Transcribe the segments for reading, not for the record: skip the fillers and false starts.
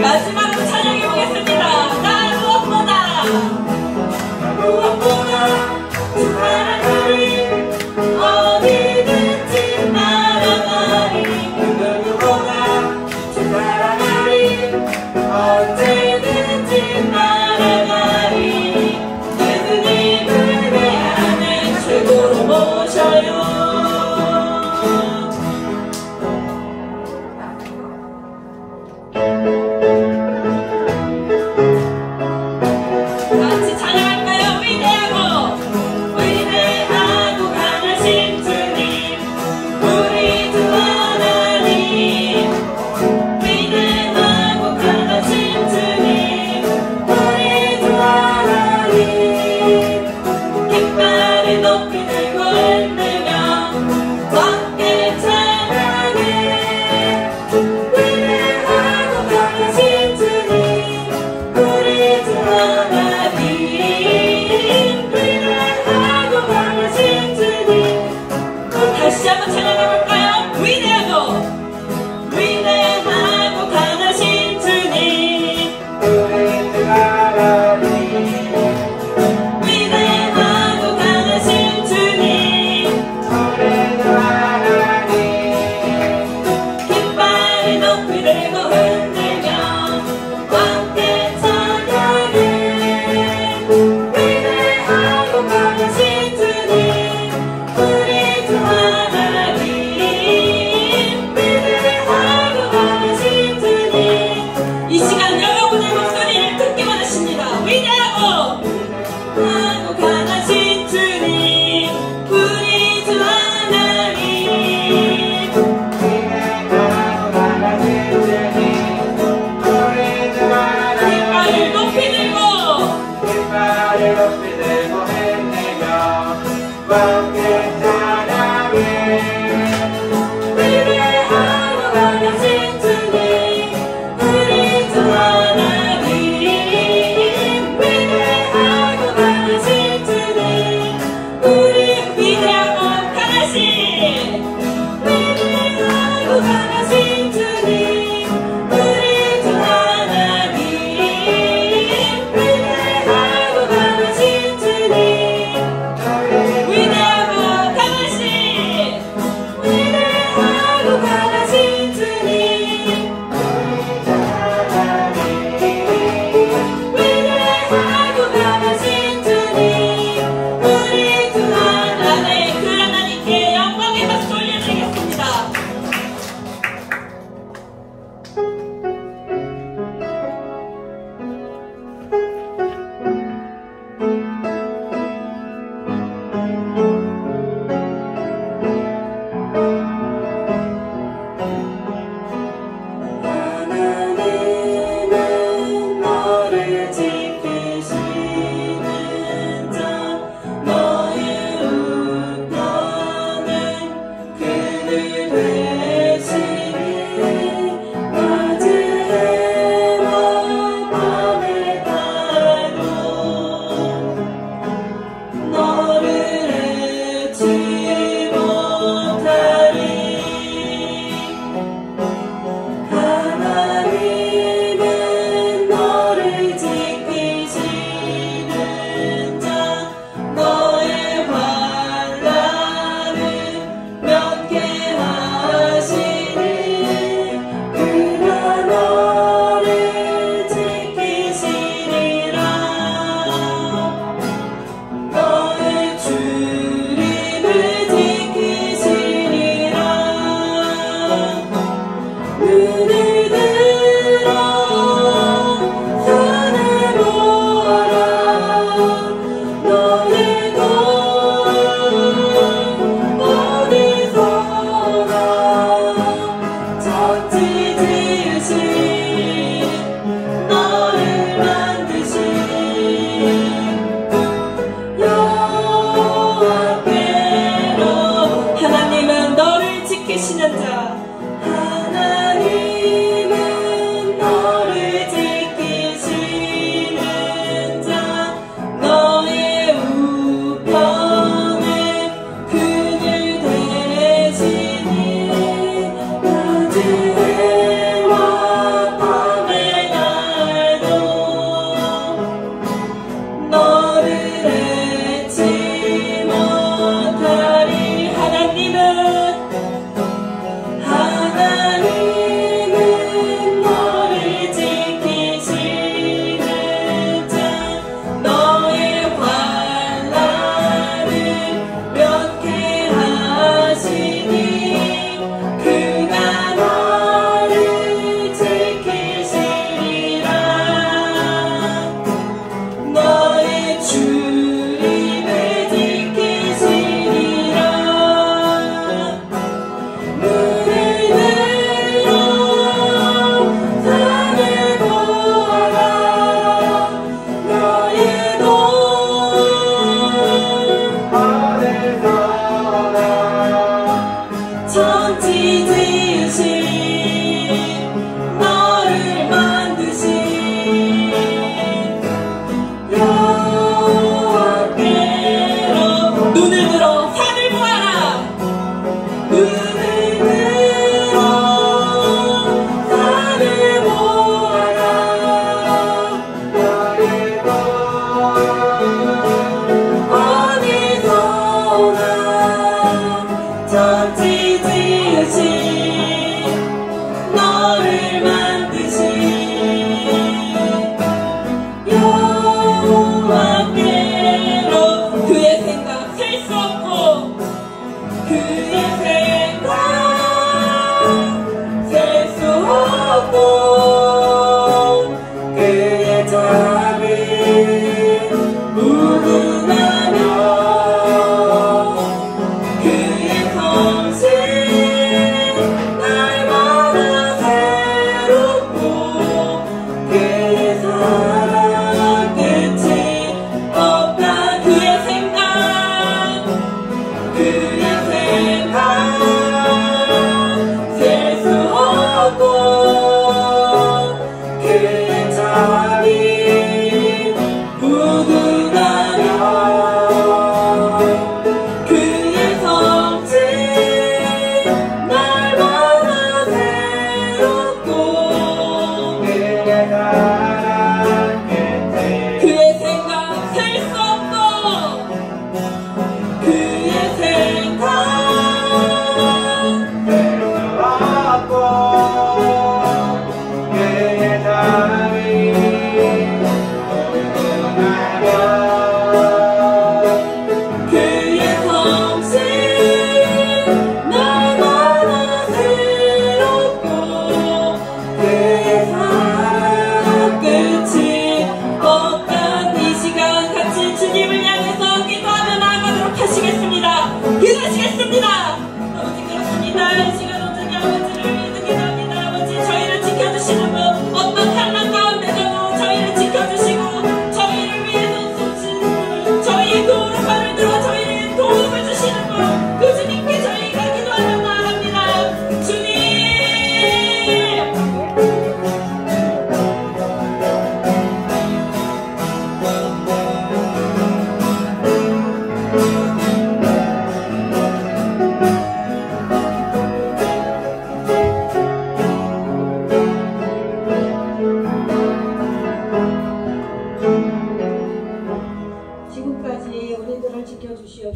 마지막으로 찬양해보겠습니다. 나 무엇보다 주 사랑하리 어디든지 날아가리 그 누구보다 주 사랑하리 언제든지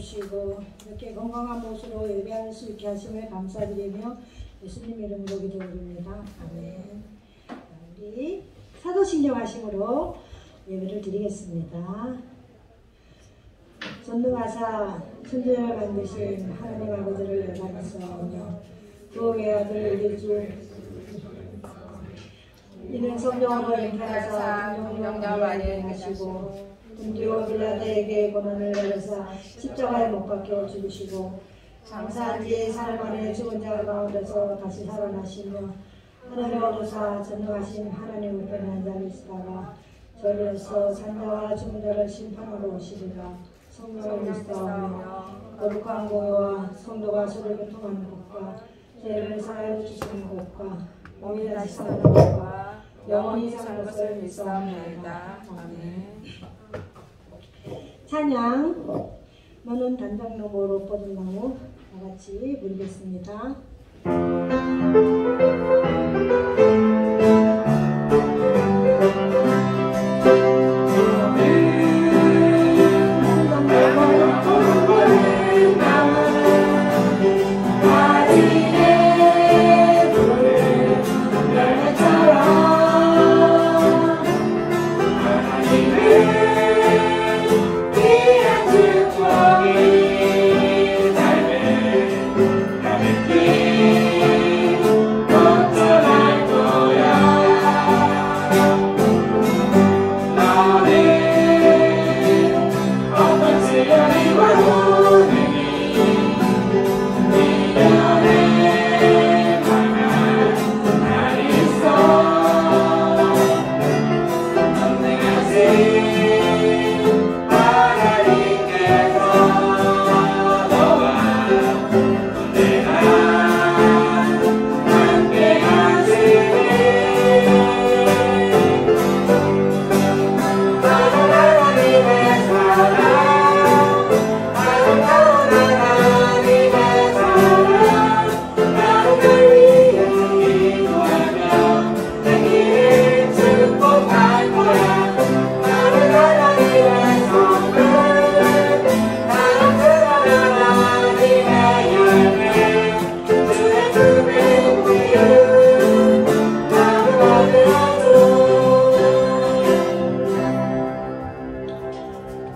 주시고 이렇게 건강한 모습으로 예배할 수 있게 하심을 감사드리며 예수님 이름으로 기도드립니다. 아멘. 우리 사도신경 하심으로 예배를 드리겠습니다. 전능하사 천지를 만드신 하나님 아버지를 영광스러워하며 그의 아들 우리 주 이는 성령으로 잉태하사 성령을 많이 하시고 본디오 빌라도에게 고난을 받으사 십자가에 못 박혀 죽으시고 장사한 지 사흘 만에 죽은 자 가운데서 다시 살아나시며 하늘에 오르사 전능하신 하나님 우편에 앉아 계시다가 저리에서 산자와 죽은 자를 심판하러 오시리라. 성령을 믿사오며 거룩한 공의와 성도가 서로 교통하는 것과 죄를 사하여 주시는 것과 몸이 다시 사는 것과 영원히 사는 것을 믿사옵나이다. 아멘. 찬양 너는 단장나무로 뻗은 나무 다같이 부르겠습니다.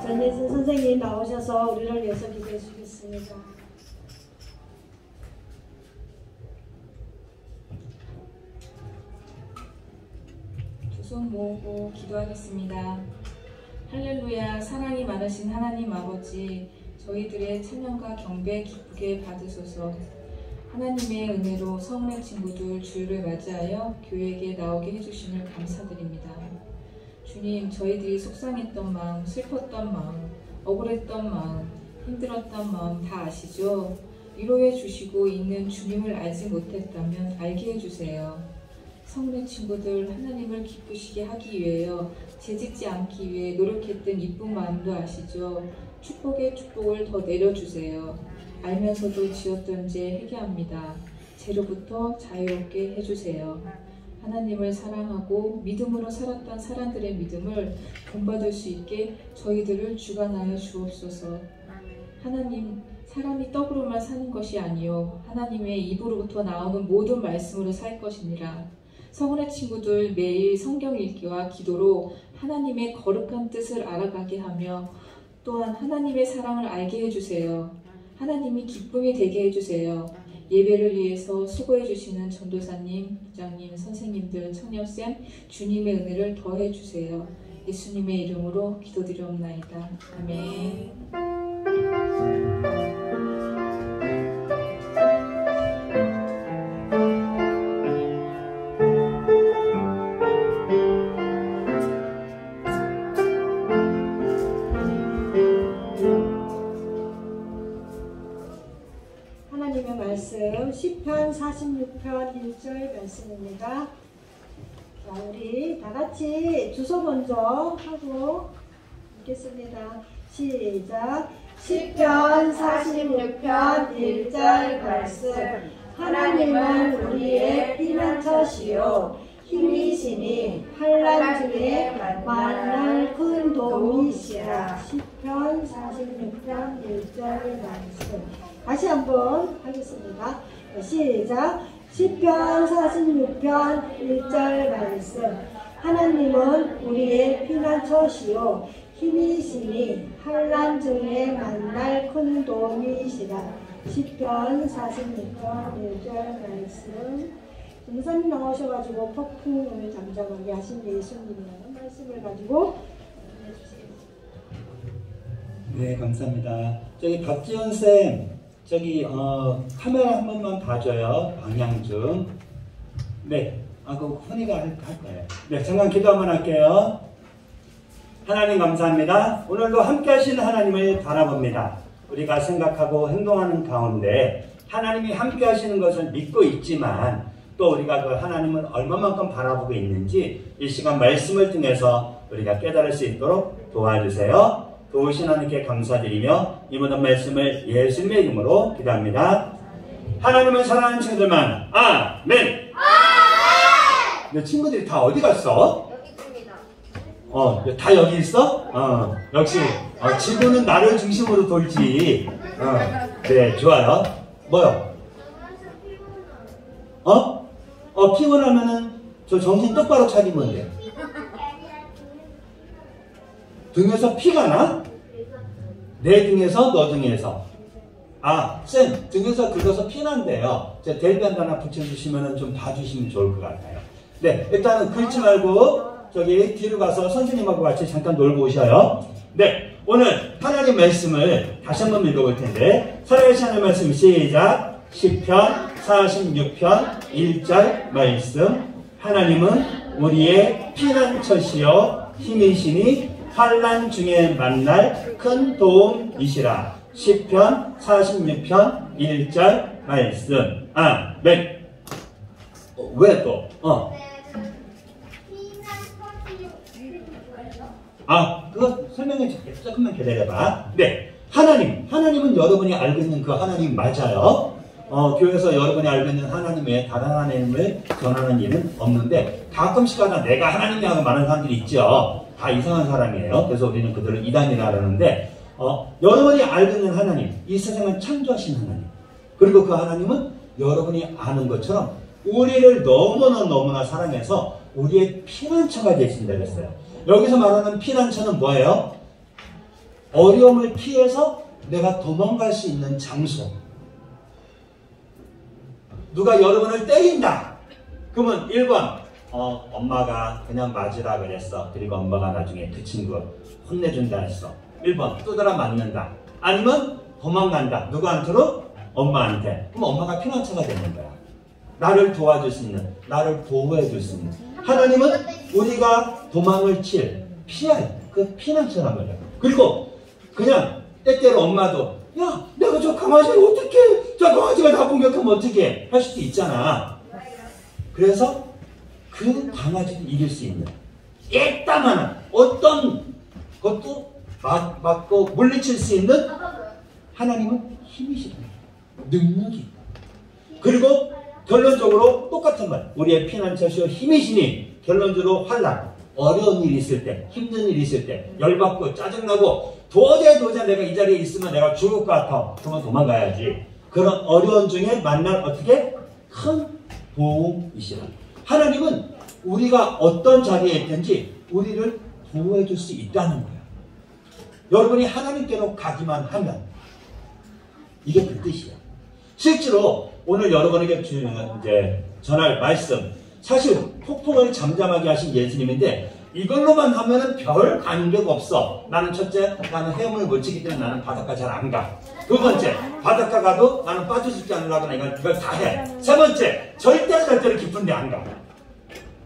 전예진 선생님 나오셔서 우리를 위해서 기도해 주겠습니다. 두 손 모으고 기도하겠습니다. 할렐루야. 사랑이 많으신 하나님 아버지, 저희들의 찬양과 경배 기쁘게 받으소서. 하나님의 은혜로 성례 친구들 주일을 맞이하여 교회에 나오게 해주심을 감사드립니다. 주님, 저희들이 속상했던 마음, 슬펐던 마음, 억울했던 마음, 힘들었던 마음 다 아시죠? 위로해 주시고 있는 주님을 알지 못했다면 알게 해주세요. 성례 친구들 하나님을 기쁘시게 하기 위하여 재짓지 않기 위해 노력했던 이쁜 마음도 아시죠? 축복의 축복을 더 내려주세요. 알면서도 지었던 죄 회개합니다. 죄로부터 자유롭게 해주세요. 하나님을 사랑하고 믿음으로 살았던 사람들의 믿음을 본받을 수 있게 저희들을 주관하여 주옵소서. 하나님, 사람이 떡으로만 사는 것이 아니요 하나님의 입으로부터 나오는 모든 말씀으로 살 것이니라. 성은의 친구들 매일 성경 읽기와 기도로 하나님의 거룩한 뜻을 알아가게 하며 또한 하나님의 사랑을 알게 해주세요. 하나님이 기쁨이 되게 해주세요. 예배를 위해서 수고해 주시는 전도사님, 부장님, 선생님들, 청년쌤, 주님의 은혜를 더해 주세요. 예수님의 이름으로 기도드리옵나이다. 아멘. 하나님의 말씀 시편 46편 1절 말씀입니다. 자, 우리 다같이 주소 먼저 하고 읽겠습니다. 시작. 시편 46편 1절 말씀. 하나님은 우리의 피난처시요 힘이시니 환난 중에 만날 큰 도움이시라. 시편 46편 1절 말씀. 다시 한번 하겠습니다. 시작. 시편 46편 1절 말씀. 하나님은 우리의 피난처시요 힘이시니 환난 중에 만날 큰 도움이시라. 시편 46편 1절 말씀. 전사님 나오셔가지고 폭풍을 잠잠하게 하신 예수님이라는 말씀을 가지고 해주세요. 네, 감사합니다. 저기 박지원 쌤, 저기 카메라 한 번만 봐줘요. 방향 좀. 네, 그 훈이가 할 거예요. 네, 잠깐 기도 한번 할게요. 하나님 감사합니다. 오늘도 함께 하시는 하나님을 바라봅니다. 우리가 생각하고 행동하는 가운데 하나님이 함께 하시는 것을 믿고 있지만 또 우리가 그 하나님을 얼마만큼 바라보고 있는지 이 시간 말씀을 통해서 우리가 깨달을 수 있도록 도와주세요. 도우신 하나님께 감사드리며 이 모든 말씀을 예수님의 이름으로 기도합니다. 하나님을 사랑하는 친구들만 아멘. 내 친구들이 다 어디 갔어? 여기 있습니다. 다 여기 있어? 역시 지구는 나를 중심으로 돌지. 네, 좋아요. 뭐요? 피곤하면은 저 정신 똑바로 차리면 돼. 등에서 피가 나? 내 등에서, 너 등에서. 쌤, 등에서 긁어서 피 난대요. 제가 대변 하나 붙여주시면 좀 봐주시면 좋을 것 같아요. 네, 일단은 긁지 말고 저기 뒤로 가서 선생님하고 같이 잠깐 놀고 오셔요. 네, 오늘 하나님 말씀을 다시 한번 읽어볼 텐데 살아계신 하나님 말씀 시작. 시편 46편 1절 말씀. 하나님은 우리의 피난처시요 힘이시니 환난 중에 만날 큰 도움이시라. 시편 46편 1절 말씀. 아멘. 왜 또? 그거 설명해 줄게. 조금만 기다려봐. 네. 하나님은 여러분이 알고 있는 그 하나님 맞아요. 교회에서 여러분이 알고 있는 하나님 외에 다른 하나님을 전하는 일은 없는데 가끔씩 하다 내가 하나님이라고 말하는 사람들이 있죠. 다 이상한 사람이에요. 그래서 우리는 그들을 이단이라 하는데 여러분이 알고 있는 하나님, 이 세상을 창조하신 하나님, 그리고 그 하나님은 여러분이 아는 것처럼 우리를 너무나 사랑해서 우리의 피난처가 되신다 그랬어요. 여기서 말하는 피난처는 뭐예요? 어려움을 피해서 내가 도망갈 수 있는 장소. 누가 여러분을 때린다. 그러면 1번 엄마가 그냥 맞으라 그랬어. 그리고 엄마가 나중에 그 친구 혼내준다 했어. 1번 두드려 맞는다. 아니면 도망간다. 누구한테로? 엄마한테. 그럼 엄마가 피난처가 되는 거야. 나를 도와줄 수 있는, 나를 보호해 줄 수 있는. 하나님은 우리가 도망을 피할 그 피난처란 말이야. 그리고 그냥 때때로 엄마도 야, 내가 저 강아지를 어떻게, 저 강아지가 나 공격하면 어떻게 할 수도 있잖아. 그래서 그 강아지를 이길 수 있는 예따만한 어떤 것도 막고 물리칠 수 있는 하나님은 힘이시다. 능력이 있다. 그리고 결론적으로 똑같은 말. 우리의 피난처시오 힘이시니 결론적으로 환난, 어려운 일이 있을 때, 힘든 일이 있을 때, 열받고 짜증나고 도저히 내가 이 자리에 있으면 내가 죽을 것 같아. 그러면 도망가야지. 그런 어려운 중에 만날 어떻게? 큰 보호이시라. 하나님은 우리가 어떤 자리에 있든지 우리를 보호해 줄 수 있다는 거예요. 여러분이 하나님께로 가기만 하면 이게 그 뜻이에요. 실제로 오늘 여러분에게 이제 전할 말씀, 사실 폭풍을 잠잠하게 하신 예수님인데 이걸로만 하면은 별 간격 없어. 나는 첫째, 나는 헤엄을 못 치기 때문에 나는 바닷가 잘 안 가. 두 번째, 바닷가 가도 나는 빠져 죽지 않으려고 이걸 다 해. 세 번째, 절대로 깊은 데 안 가.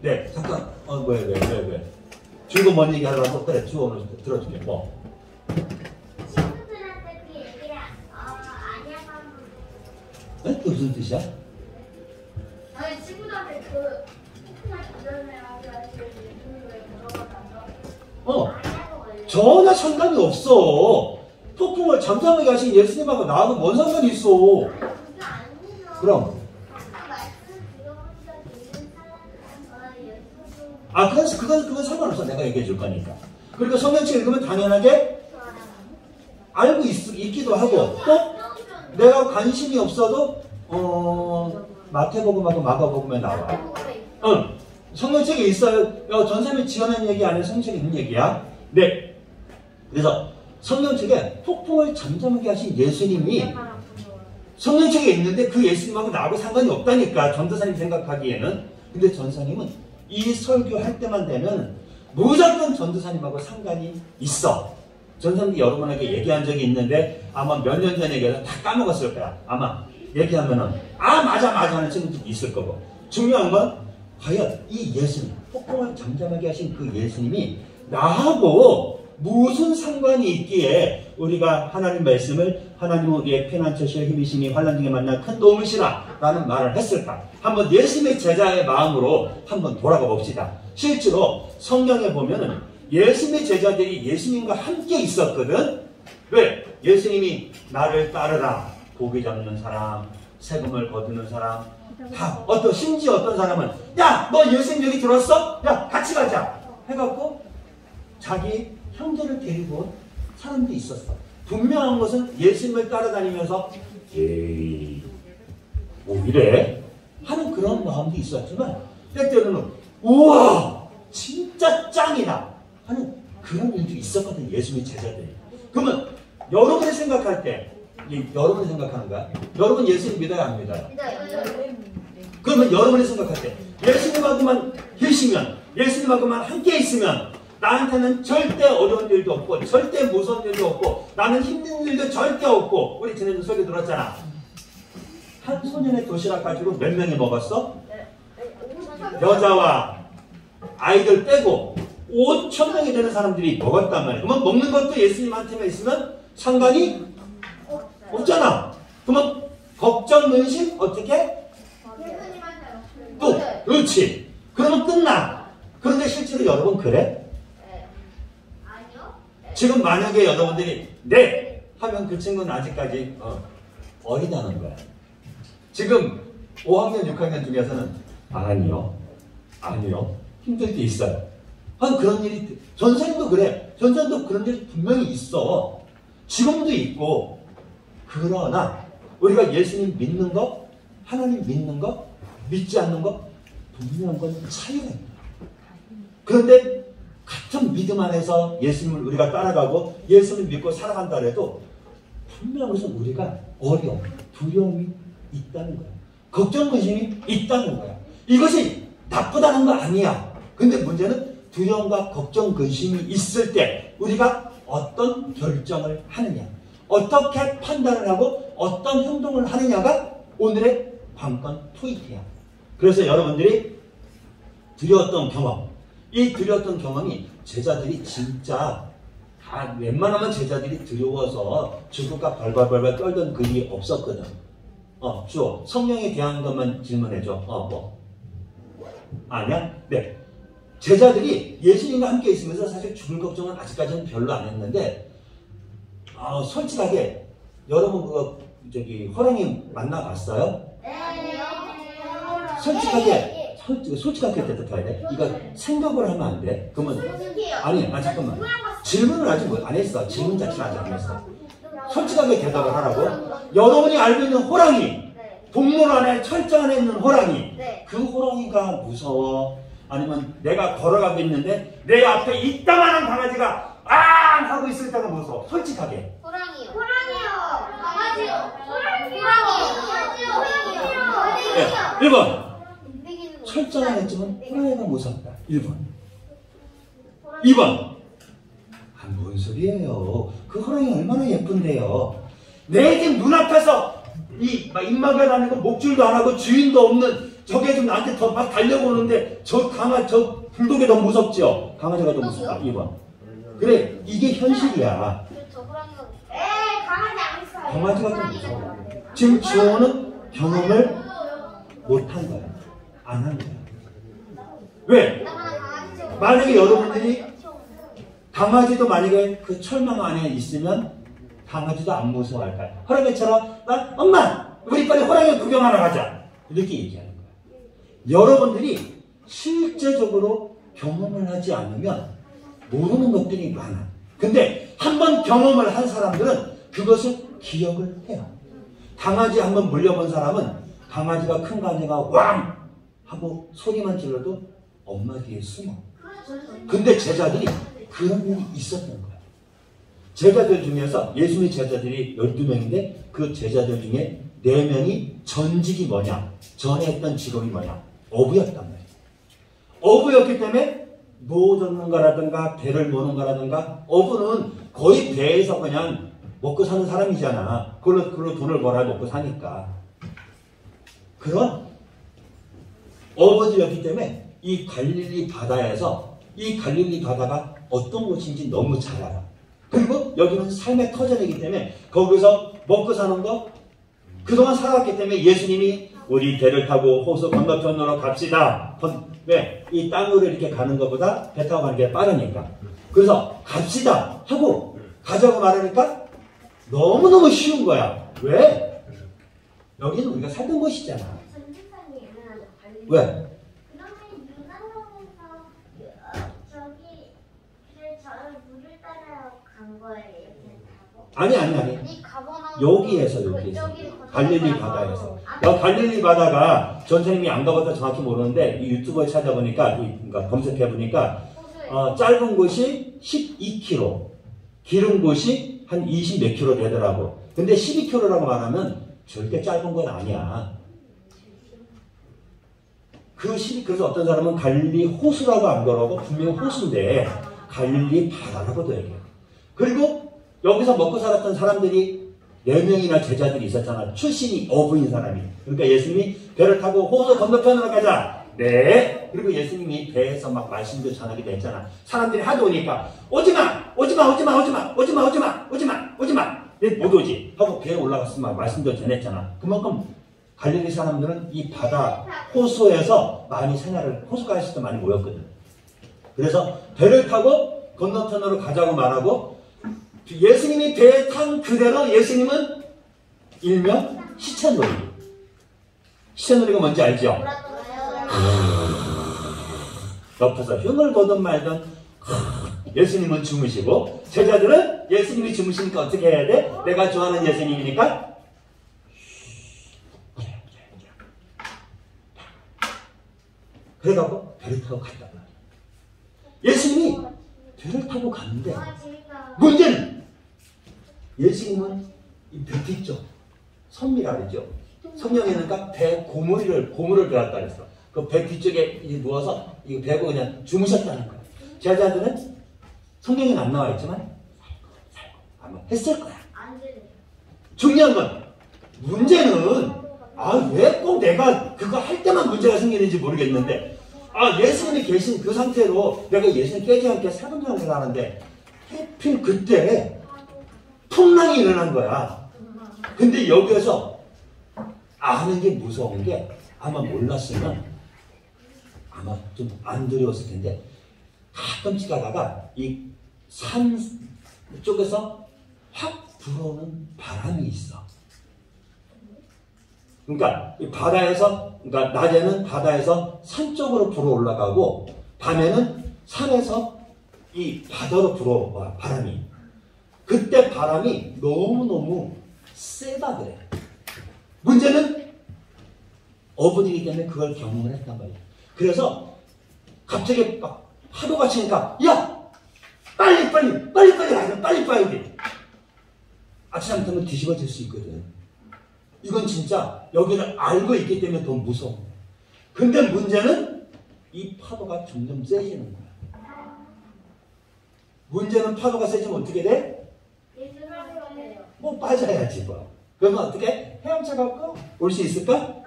네, 잠깐. 왜? 주고 뭔 얘기 하려고? 그래, 주고 오늘 들어줄게. 뭐? 친구들한테 그 얘기를 아니야 하면. 네? 그게 무슨 뜻이야? 아니 친구들한테 그 폭풍을 전전해라고 하시는 왜 물어봤다죠? 전혀 상관이 없어. 폭풍을 잠잠하게 하신 예수님하고 나하고 뭔 상관이 있어? 그게 아니죠. 그럼? 아까 말씀 들어본 적 있는 사람은 예수도. 그건 상관없어. 내가 얘기해 줄 거니까. 그리고 성경책 읽으면 당연하게 알고 있기도 하고 또 내가 관심이 없어도 마태복음하고 마가복음에 나와. 성경책에 있어요. 전사님이 지어낸 얘기 아니라 성경책에 있는 얘기야. 네. 그래서 성경책에 폭풍을 잠잠하게 하신 예수님이 성경책에 있는데 그 예수님하고 나하고 상관이 없다니까 전도사님 생각하기에는. 근데 전도사님은 이 설교할 때만 되면 무조건 전도사님하고 상관이 있어. 전도사님이 여러분에게 얘기한 적이 있는데 아마 몇 년 전에 얘기해서 다 까먹었을 거야. 아마 얘기하면은 맞아 하는 친구들이 있을 거고. 중요한 건 과연 이 예수님, 폭풍을 잠잠하게 하신 그 예수님이 나하고 무슨 상관이 있기에 우리가 하나님 말씀을 하나님은 우리의 피난처시여 힘이시니 환난 중에 만나 큰 도움이시라 라는 말을 했을까? 한번 예수님의 제자의 마음으로 한번 돌아가 봅시다. 실제로 성경에 보면은 예수님의 제자들이 예수님과 함께 있었거든. 왜? 예수님이 나를 따르라. 고기 잡는 사람, 세금을 거두는 사람, 다 심지어 어떤 사람은 야, 너 예수님 여기 들었어? 야, 같이 가자 해갖고 자기 형제를 데리고 온 사람도 있었어. 분명한 것은 예수님을 따라다니면서 에이 뭐 이래 하는 그런 마음도 있었지만 때때로는 우와 진짜 짱이다 하는 그런 일도 있었거든. 예수님의 제자들이. 그러면 여러분이 생각할 때 여러분이 생각하는 거야? 여러분 예수님 믿어요 안 믿어요? 그러면 여러분이 생각할 때 예수님하고만 계시면 예수님하고만 함께 있으면 나한테는 절대 어려운 일도 없고 절대 무서운 일도 없고 나는 힘든 일도 절대 없고. 우리 지난주 소리 들었잖아. 한 소년의 도시락 가지고 몇 명이 먹었어? 여자와 아이들 빼고 5,000명이 되는 사람들이 먹었단 말이야. 그러면 먹는 것도 예수님한테만 있으면 상관이 없잖아. 그러면 걱정, 근심 어떻게? 또 그렇지. 그러면 끝나. 그런데 실제로 여러분 그래? 지금 만약에 여러분들이 네 하면 그 친구는 아직까지 어리다는 거야. 지금 5학년, 6학년 중에서는 아니요 힘들 때 있어요. 그런 일이 전생도 그래. 전생도 그런 일이 분명히 있어. 지금도 있고. 그러나 우리가 예수님 믿는 거, 하나님 믿는 거, 믿지 않는 거 분명한 건 차이가 있다. 그런데 같은 믿음 안에서 예수님을 우리가 따라가고 예수님을 믿고 살아간다 해도 분명한 것은 우리가 어려움, 두려움이 있다는 거야. 걱정, 근심이 있다는 거야. 이것이 나쁘다는 거 아니야. 근데 문제는 두려움과 걱정, 근심이 있을 때 우리가 어떤 결정을 하느냐, 어떻게 판단을 하고 어떤 행동을 하느냐가 오늘의 관건 포인트야. 그래서 여러분들이 두려웠던 경험, 이 두려웠던 경험이 제자들이 진짜 다 웬만하면 제자들이 두려워서 죽을까 벌벌벌 떨던 그게 없었거든. 주호, 성령에 대한 것만 질문해줘. 뭐? 아니야? 네. 제자들이 예수님과 함께 있으면서 사실 죽을 걱정은 아직까지는 별로 안 했는데, 솔직하게 여러분 호랑이 만나봤어요? 솔직하게 대답해야 돼. 이거 생각을 하면 안 돼. 그러면 잠깐만. 질문을 아직 안 했어. 질문 자체를 아직 안 했어. 솔직하게 대답을 하라고. 여러분이 알고 있는 호랑이, 동물원에 철장 안에 있는 호랑이, 그 호랑이가 무서워? 아니면 내가 걸어가고 있는데 내 앞에 이따만한 강아지가 앙 하고 있을 때가 무서워? 솔직하게. 호랑이요. 강아지요. 호랑이요. 네, 1번. 철장 안에 있지만 호랑이가 무섭다. 1번. 2번. 뭔 소리예요? 그 호랑이 얼마나 예쁜데요? 내 집 눈앞에서 입막을 다니고 목줄도 안 하고 주인도 없는 저게 좀 나한테 더 막 달려오는데 저 불독이 더 무섭죠? 강아지가 더 무섭다. 2번. 그래, 이게 현실이야. 강아지가 더 무서워. 지금 주호는 경험을 못한 거야. 안 한 거야. 왜? 만약에 여러분들이 강아지도 만약에 그 철망 안에 있으면 강아지도 안 무서워할까요? 호랑이처럼 엄마 우리 빨리 호랑이 구경하러 가자 이렇게 얘기하는 거야. 여러분들이 실제적으로 경험을 하지 않으면 모르는 것들이 많아. 근데 한번 경험을 한 사람들은 그것을 기억을 해요. 강아지 한번 물려본 사람은 강아지가 큰 강아지가 왕 하고 소리만 질러도 엄마 뒤에 숨어. 근데 제자들이 그런 일이 있었던 거야. 제자들 중에서 예수님의 제자들이 12명인데 그 제자들 중에 4명이 전직이 뭐냐? 전에 했던 직업이 뭐냐? 어부였단 말이야. 어부였기 때문에 노 젓는 거라든가 배를 모는 거라든가 어부는 거의 배에서 그냥 먹고 사는 사람이잖아. 그걸로 돈을 벌어야 먹고 사니까. 그런 어부였기 때문에 이 갈릴리 바다에서 이 갈릴리 바다가 어떤 곳인지 너무 잘 알아. 그리고 여기는 삶의 터전이기 때문에 거기서 먹고 사는 거 그동안 살아왔기 때문에 예수님이 우리 배를 타고 호수 건너편으로 갑시다. 왜? 이 땅으로 이렇게 가는 것보다 배 타고 가는 게 빠르니까. 그래서 갑시다 하고 가자고 말하니까 너무너무 쉬운 거야. 왜? 여기는 우리가 살던 곳이잖아. 왜? 그러면 유난원에서 저기 저를 물을 따라 간 거예요. 이렇게 타고. 아니. 이 가보나 여기에서 갈릴리 바다에서. 갈릴리 바다가 전선님이 안 가봐서 정확히 모르는데 이 유튜브에 찾아보니까 그러니까 검색해보니까 짧은 곳이 12km 길은 곳이 한 20 몇 킬로 되더라고. 근데 12km라고 말하면 절대 짧은 건 아니야. 그래서 어떤 사람은 갈릴리 호수라고 안 그러고 분명히 호수인데 갈릴리 바다라고도 얘기해요. 그리고 여기서 먹고 살았던 사람들이 4명이나 제자들이 있었잖아. 출신이 어부인 사람이. 그러니까 예수님이 배를 타고 호수 건너편으로 가자. 네. 그리고 예수님이 배에서 막 말씀도 전하게 됐잖아. 사람들이 하도 오니까 오지마. 왜 못 오지? 하고 배에 올라가서 막 말씀도 전했잖아. 그만큼 갈릴리 사람들은 이 바다 호수에서 많이 호수가에서도 많이 모였거든. 그래서 배를 타고 건너편으로 가자고 말하고 예수님이 배에 탄 그대로 예수님은 일명 시체놀이. 시체놀이가 뭔지 알죠? 옆에서 흉을 보든 말든 예수님은 주무시고 제자들은 예수님이 주무시니까 어떻게 해야 돼? 내가 좋아하는 예수님이니까 그래갖고 배를 타고 갔단 말이야. 예수님이 배를 타고 갔는데 문제는 예수님은 이 배 뒤쪽 선미라 그러죠. 성령이니까 배 고무를 배웠다 그랬어. 그 배 뒤쪽에 누워서 이거 배고 그냥 주무셨다는 거야. 제자들은 성경에는 안 나와 있지만 살고 아마 했을 거야. 중요한 건 문제는 왜 꼭 내가 그거 할 때만 문제가 생기는지 모르겠는데 예수님이 계신 그 상태로 내가 예수님 깨지 않게 살금살금 하는데 하필 그때 풍랑이 일어난 거야. 근데 여기에서 아는 게 무서운 게 아마 몰랐으면 아마 좀 안 두려웠을 텐데 가끔씩 가다가 이 산 쪽에서 확 불어오는 바람이 있어. 그러니까 이 바다에서, 그러니까 낮에는 바다에서 산 쪽으로 불어 올라가고 밤에는 산에서 이 바다로 불어와 바람이. 그때 바람이 너무너무 세다 그래. 문제는 어부들이기 때문에 그걸 경험을 했단 말이야. 그래서 갑자기 막 파도가 치니까 야! 빨리 가자. 빨리. 아침 잘못하면 뒤집어질 수 있거든. 이건 진짜 여기를 알고 있기 때문에 더 무서워. 근데 문제는 이 파도가 점점 세지는 거야. 문제는 파도가 세지면 어떻게 돼? 뭐 빠져야지 뭐. 그러면 어떻게? 헤엄쳐 갖고 올 수 있을까?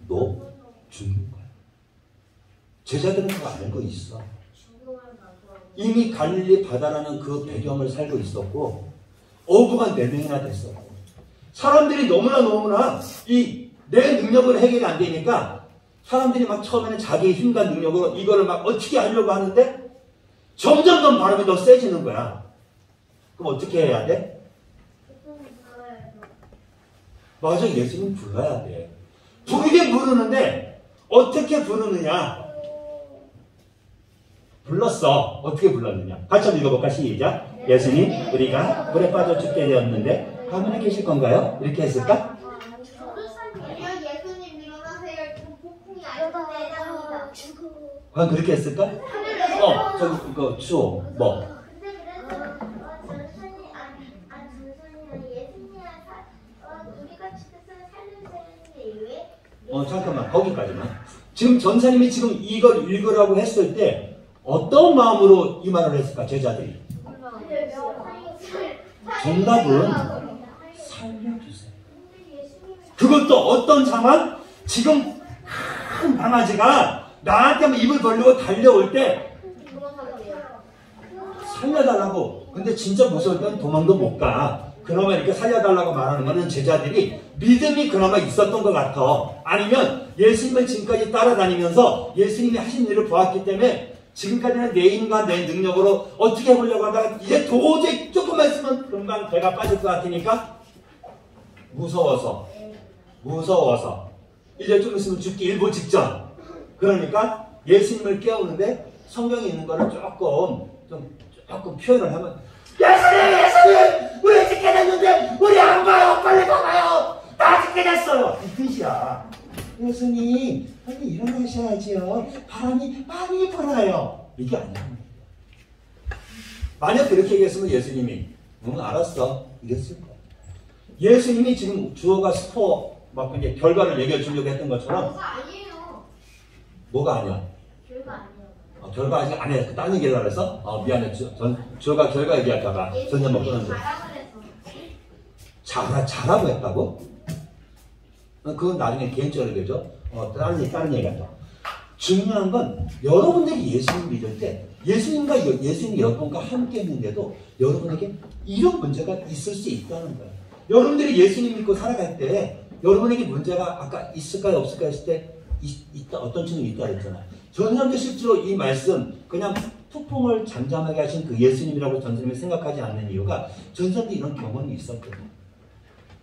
너 죽는 거야. 제자들은 그거 알고 있어. 이미 갈릴리 바다라는 그 배경을 살고 있었고 어부가 4명이나 됐었고 사람들이 너무나 내 능력으로 해결이 안 되니까 사람들이 막 처음에는 자기의 힘과 능력으로 이거를 막 어떻게 하려고 하는데 점점 더 바람이 더 세지는 거야. 그럼 어떻게 해야 돼? 맞아, 예수님 불러야 돼. 부르게 부르는데 어떻게 부르느냐? 불렀어. 어떻게 불렀느냐? 같이 한번 읽어볼까? 시작. 예수님, 우리가 물에 빠져 죽게 되었는데 가만히 계실 건가요? 이렇게 했을까? 예수님 일어나세요. 폭풍이 아니라 과연 그렇게 했을까? 저기 그거 주호 뭐? 근데 그래서 전선이 예수님이 우리가 죽었으면 살려주는데 왜? 잠깐만 거기까지만. 지금 전사님이 지금 이걸 읽으라고 했을 때 어떤 마음으로 이 말을 했을까? 제자들이. 정답은 살려주세요. 그것도 어떤 상황? 지금 큰 강아지가 나한테 입을 벌리고 달려올 때 살려달라고. 근데 진짜 무서울 땐 도망도 못 가. 그나마 이렇게 살려달라고 말하는 거는 제자들이 믿음이 그나마 있었던 것 같아. 아니면 예수님을 지금까지 따라다니면서 예수님이 하신 일을 보았기 때문에 지금까지는 내 힘과 내 능력으로 어떻게 해보려고 하다가 이제 도저히 조금만 있으면 금방 배가 빠질 것 같으니까 무서워서 이제 좀 있으면 죽기 일보 직전. 그러니까 예수님을 깨우는데 성경에 있는 거를 조금 표현을 하면 예수님 우리 죽게 됐는데 우리 안 가요. 빨리 가봐요. 다 죽게 됐어요. 이 뜻이야. 예수님 빨리 일어나셔야지요. 바람이 많이 불어요. 이게 아니야. 만약 그렇게 얘기했으면 예수님이 응 알았어 이랬을 거야. 예수님이 지금 주어가 스포 막 이제 결과를 얘기해 주려고 했던 것처럼 뭐가 아니에요. 뭐가 아니야? 결과 아니에요. 결과 아직 안 해. 딴 얘기를 해서 미안해. 주어가 결과 얘기할까봐 전혀 못 끊었는데. 잘하고 했다고? 그건 나중에 개인적으로 되죠. 다른 얘기 같다. 중요한 건 여러분들이 예수님 믿을 때 예수님 여러분과 함께 했는데도 여러분에게 이런 문제가 있을 수 있다는 거예요. 여러분들이 예수님 믿고 살아갈 때 여러분에게 문제가 아까 있을까요 없을까요 했을 때 있다. 어떤 친구는 있다 그랬잖아. 전사님도 실제로 이 말씀 그냥 폭풍을 잠잠하게 하신 그 예수님이라고 전사님이 생각하지 않는 이유가 전사님도 이런 경험이 있었거든요.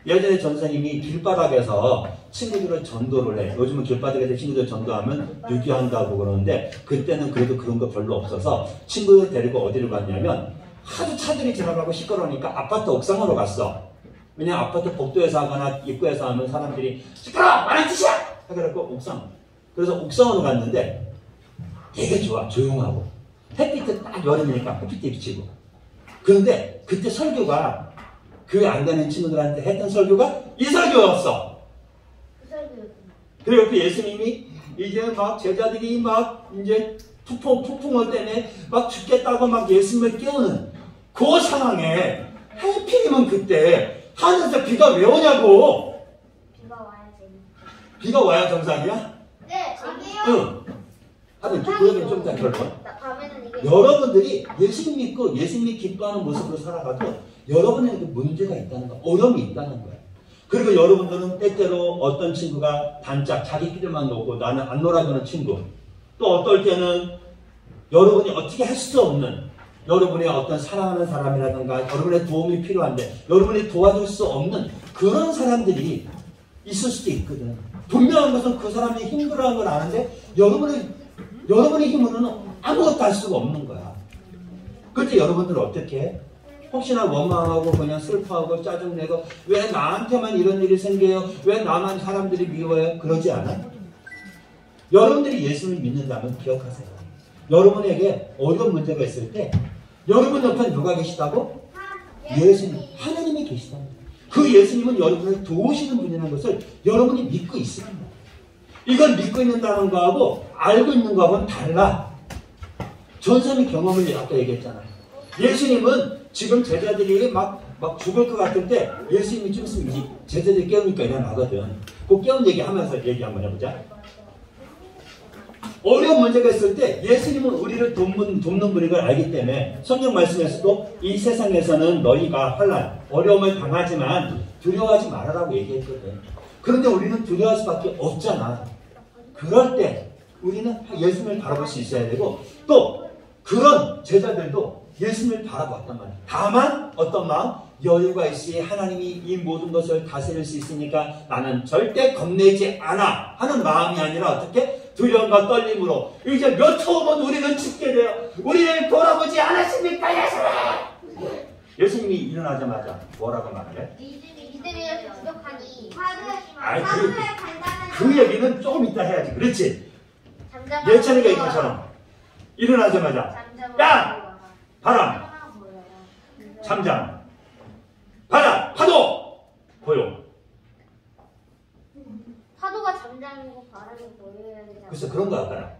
예전에 전사님이 길바닥에서 친구들을 전도를 해. 요즘은 길바닥에서 친구들 전도하면 유기한다고 그러는데 그때는 그래도 그런 거 별로 없어서 친구들 데리고 어디를 갔냐면 하도 차들이 지나가고 시끄러우니까 아파트 옥상으로 갔어. 왜냐면 아파트 복도에서 하거나 입구에서 하면 사람들이 시끄러워! 말한 짓이야! 그래갖고 옥상. 그래서 옥상으로 갔는데 되게 좋아. 조용하고. 햇빛도 딱 여름이니까 햇빛이 비치고. 그런데 그때 설교가 교회 안 가는 친구들한테 했던 설교가 이 설교였어. 그리고 그 예수님이 이제 막 제자들이 막 이제 폭풍을 때문에 막 죽겠다고 막 예수님을 깨우는 그 상황에 하필이면 그때 하늘에서 비가 왜 오냐고. 비가 와야 정상이야? 네, 저기요. 응. 하여튼 그 얘기는 좀 이따 결론. 밤에는 이게 여러분들이 예수님 믿고 예수님이 기뻐하는 모습으로 살아가도 여러분에게 문제가 있다는 거, 어려움이 있다는 거예요. 그리고 여러분들은 때때로 어떤 친구가 단짝 자기끼리만 놀고 나는 안 놀아주는 친구, 또 어떨 때는 여러분이 어떻게 할 수 없는 여러분의 어떤 사랑하는 사람이라든가 여러분의 도움이 필요한데 여러분이 도와줄 수 없는 그런 사람들이 있을 수도 있거든. 분명한 것은 그 사람이 힘들어하는 걸 아는데 여러분의 힘으로는 아무것도 할 수가 없는 거야. 그때 여러분들은 어떻게 해? 혹시나 원망하고 그냥 슬퍼하고 짜증내고 왜 나한테만 이런 일이 생겨요? 왜 나만 사람들이 미워요? 그러지 않아? 여러분들이 예수님을 믿는다면 기억하세요. 여러분에게 어려운 문제가 있을 때 여러분 옆에 누가 계시다고? 예수님, 하나님이 계시다는 거예요. 그 예수님은 여러분을 도우시는 분이라는 것을 여러분이 믿고 있습니다. 이건 믿고 있는다는 거하고 알고 있는 거하고는 달라. 전사님의 경험을 아까 얘기했잖아요. 예수님은 지금 제자들이 막 죽을 것 같을 때 예수님이 좀 있으면 제자들이 깨우니까 일어나거든. 그 깨운 얘기하면서 얘기 한번 해보자. 어려운 문제가 있을 때 예수님은 우리를 돕는 분인 걸 알기 때문에 성경 말씀에서도 이 세상에서는 너희가 환난, 어려움을 당하지만 두려워하지 말아라고 얘기했거든. 그런데 우리는 두려워할 수밖에 없잖아. 그럴 때 우리는 예수님을 바라볼 수 있어야 되고 또 그런 제자들도 예수님을 바라보았단 말이야. 다만 어떤 마음? 여유가 있으니 하나님이 이 모든 것을 다스릴 수 있으니까 나는 절대 겁내지 않아 하는 마음이 아니라 어떻게? 두려움과 떨림으로 이제 몇 초면 우리는 죽게 돼요. 우리를 돌아보지 않았습니까, 예수님? 예수님이 일어나자마자 뭐라고 말해? 믿음이 부족하니 아이, 사도의 간단한 그 얘기는 조금 이따 해야지. 그렇지? 잠잠하고 예찬이가 이것처럼 일어나자마자 야! 바람, 잠잠, 바다, 파도, 고요. 파도가 잠잠이고 바람이 보여야 되잖아. 글쎄 그런 거 같더라.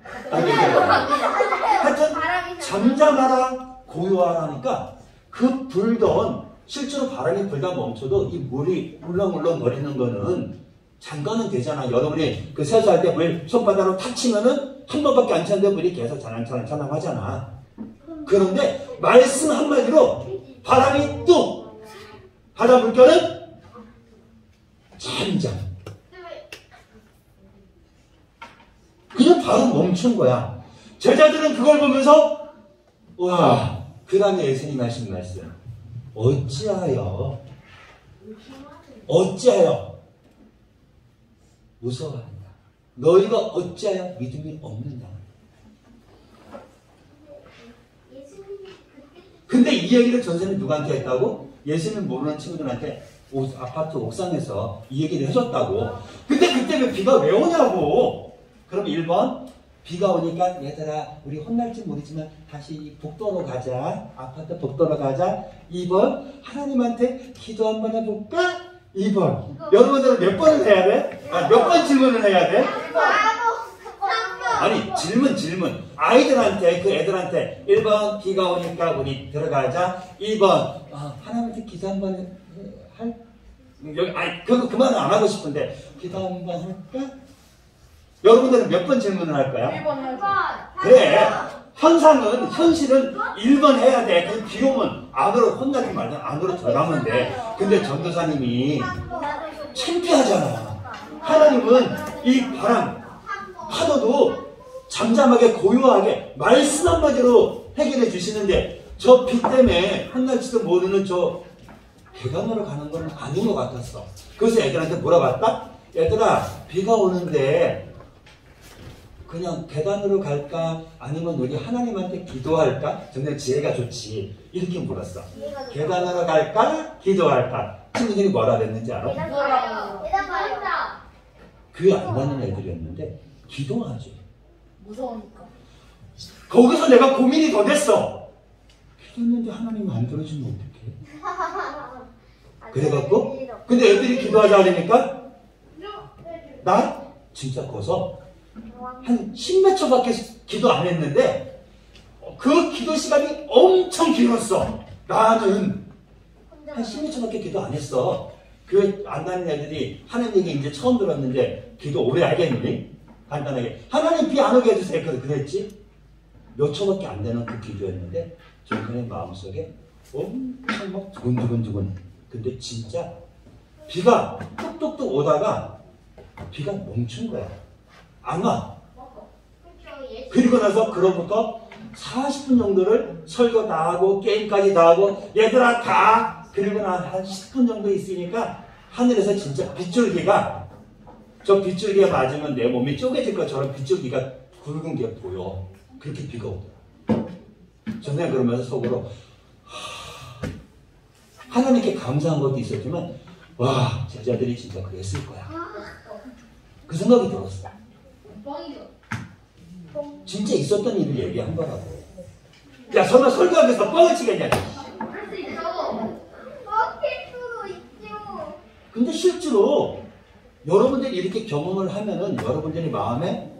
하여튼 잠잠하라 고요하라니까 그 불던 실제로 바람이 불다 멈춰도 이 물이 울렁울렁 거리는 거는 잠가는 되잖아. 여러분이 그 세수할 때 물 손바닥으로 탁 치면은 한 번밖에 안 쳤는데 물이 계속 자랑자랑 하잖아. 그런데 말씀 한마디로 바람이 뚝 바다 물결은 잠잠 그냥 바로 멈춘 거야. 제자들은 그걸 보면서 와, 그 다음에 예수님 하신 말씀 어찌하여 무서워한다. 너희가 어찌하여 믿음이 없는가. 근데 이 얘기를 전생에 누구한테 했다고? 예수님 모르는 친구들한테 아파트 옥상에서 이 얘기를 해줬다고. 근데 그때 왜 비가 왜 오냐고. 그럼 1번 비가 오니까 얘들아 우리 혼날지 모르지만 다시 복도로 가자. 아파트 복도로 가자. 2번 하나님한테 기도 한번 해볼까? 2번 여러분들은 몇 번을 해야 돼? 몇 번 질문을 해야 돼? 아니 질문 아이들한테 그 애들한테 1번 비가 오니까 우리 들어가자. 2번 하나님한테 기도 한번 할 여기 그만은 안 하고 싶은데 기도 한번 할까? 여러분들은 몇 번 질문을 할 거야? 1번. 그래. 현실은 1번 해야 돼. 그 비 오면 안으로 혼나지 말든 안으로 들어가면 돼. 근데 전도사님이 창피하잖아. 하나님은 이 바람, 파도도 잠잠하게 고요하게 말씀 한마디로 해결해 주시는데 저 비 때문에 혼날지도 모르는 저 계단으로 가는 건 아닌 것 같았어. 그래서 애들한테 물어봤다? 얘들아 비가 오는데 그냥 계단으로 갈까? 아니면 우리 하나님한테 기도할까? 정말 지혜가 좋지. 이렇게 물었어. 계단으로 갈까? 기도할까? 친구들이 뭐라 그랬는지 알아? 계단 가요. 교회 안 가는 애들이었는데 기도하지. 무서우니까. 거기서 내가 고민이 더 됐어. 기도했는데 하나님 안 들어주면 어떡해? 그래갖고 근데 애들이 기도하자 하니까 나 진짜 커서 한 10몇 초밖에 기도 안 했는데 그 기도 시간이 엄청 길었어. 나는 한 10몇 초밖에 기도 안 했어. 교회 안 다니는 애들이 하는 얘기 이제 처음 들었는데 기도 오래 알겠니? 간단하게 하나님 비 안 오게 해주세요. 그랬지? 몇 초밖에 안 되는 그 기도였는데 정근의 마음속에 엄청 막 두근두근. 근데 진짜 비가 뚝뚝뚝 오다가 비가 멈춘 거야. 안 와. 그리고 나서 그로부터 40분 정도를 설교 다 하고 게임까지 다 하고 얘들아 가. 그리고 한 10분 정도 있으니까 하늘에서 진짜 빗줄기가 저 빗줄기가 맞으면 내 몸이 쪼개질 것처럼 빗줄기가 굵은 게 보여. 그렇게 비가 오더라. 저는 그러면서 속으로 하나님께 감사한 것도 있었지만 와 제자들이 진짜 그랬을 거야. 그 생각이 들었어. 진짜 있었던 일을 얘기한 거라고. 야 설마 설교하면서 뻥을 치겠냐. 근데 실제로 여러분들이 이렇게 경험을 하면은 여러분들이 마음에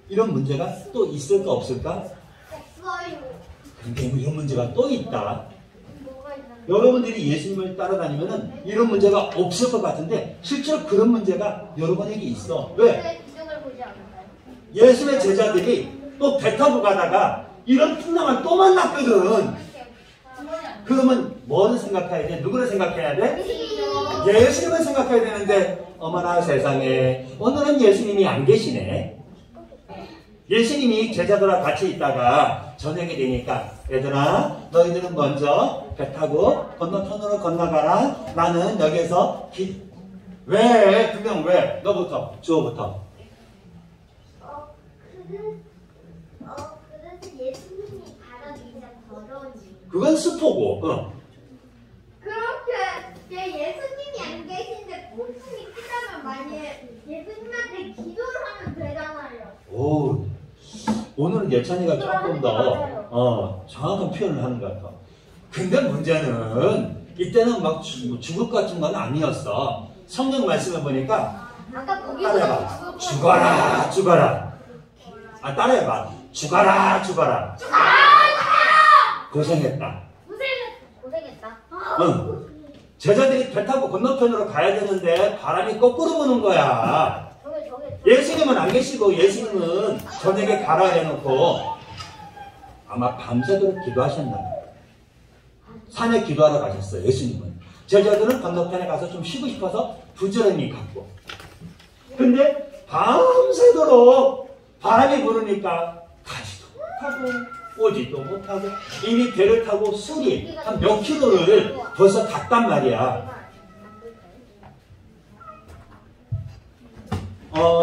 이런 문제가 또 있을까 없을까? 근데 이런 문제가 또 있다. 여러분들이 예수님을 따라다니면은 이런 문제가 없을 것 같은데 실제로 그런 문제가 여러분에게 있어. 왜? 예수의 제자들이 또 배 타고 가다가 이런 풍랑을 또 만났거든. 그러면 뭐를 생각해야 돼? 누구를 생각해야 돼? 예수님을 생각해야 되는데 어머나 세상에 오늘은 예수님이 안 계시네. 예수님이 제자들과 같이 있다가 저녁이 되니까 얘들아 너희들은 먼저 배 타고 건너편으로 건너가라. 나는 여기서 왜? 두 명 왜? 너부터 주호부터. 그래서 예수님이 바닥이 그냥 더러운 지. 그건 스포고. 그렇게 예수님이 안 계신데 곤충이 크다면 만약에 예수님한테 기도를 하면 되잖아요. 오, 오늘은 예찬이가 조금 더 정확한 표현을 하는 것 같아. 근데 문제는 이때는 막 죽을 것 같은 건 아니었어. 성경 말씀을 보니까 아까 따라해봐. 죽어라, 죽어라. 아, 따라해봐. 죽어라, 죽어라. 고생했다. 고생했다. 응. 제자들이 배 타고 건너편으로 가야 되는데 바람이 거꾸로 부는 거야. 예수님은 안 계시고 예수님은 저녁에 가라 해놓고 아마 밤새도록 기도하셨나 봐요. 산에 기도하러 가셨어요. 예수님은. 제자들은 건너편에 가서 좀 쉬고 싶어서 부지런히 갔고. 근데 밤새도록 바람이 부르니까 가지도 못하고 오지도 못하고 이미 배를 타고 술이 한 몇 킬로를 벌써 갔단 말이야.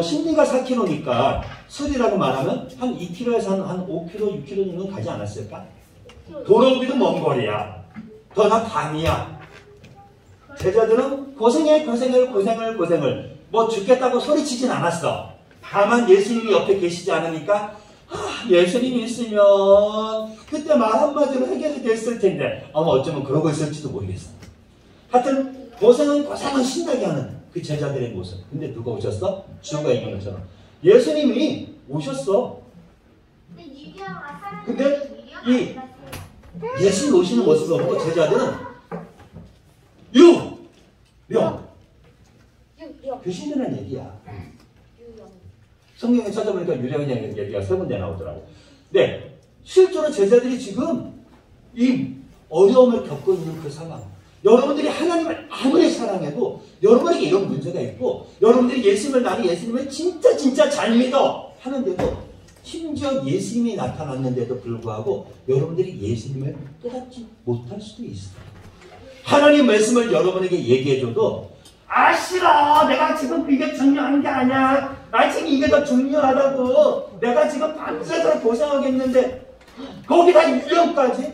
신비가 4km니까 술이라고 말하면 한 2km에서 한 5km, 6km 정도 가지 않았을까? 돌아오기도 먼 거리야. 더나 밤이야. 제자들은 고생을 뭐 죽겠다고 소리치진 않았어. 다만 예수님이 옆에 계시지 않으니까 예수님이 있으면 그때 말 한마디로 해결이 됐을 텐데 어쩌면 그러고 있을지도 모르겠어. 하여튼 고생은 신나게 하는 그 제자들의 모습. 근데 누가 오셨어? 주가 얘기한 것처럼 예수님이 오셨어. 근데 이 예수님 오시는 모습을 보고 제자들은 귀신이라는 얘기야. 성경에 찾아보니까 유령이라는 얘기가 3군데 나오더라고. 네, 실제로 제자들이 지금 이 어려움을 겪고 있는 그 상황, 여러분들이 하나님을 아무리 사랑해도 여러분에게 이런 문제가 있고 여러분들이 나는 예수님을 진짜 잘 믿어 하는데도 심지어 예수님이 나타났는데도 불구하고 여러분들이 예수님을 깨닫지 못할 수도 있어요. 하나님 말씀을 여러분에게 얘기해줘도 싫어. 내가 지금 이게 중요한 게 아니야. 나 지금 이게 더 중요하다고. 내가 지금 밤새도록 고생하겠는데 거기다 유령까지?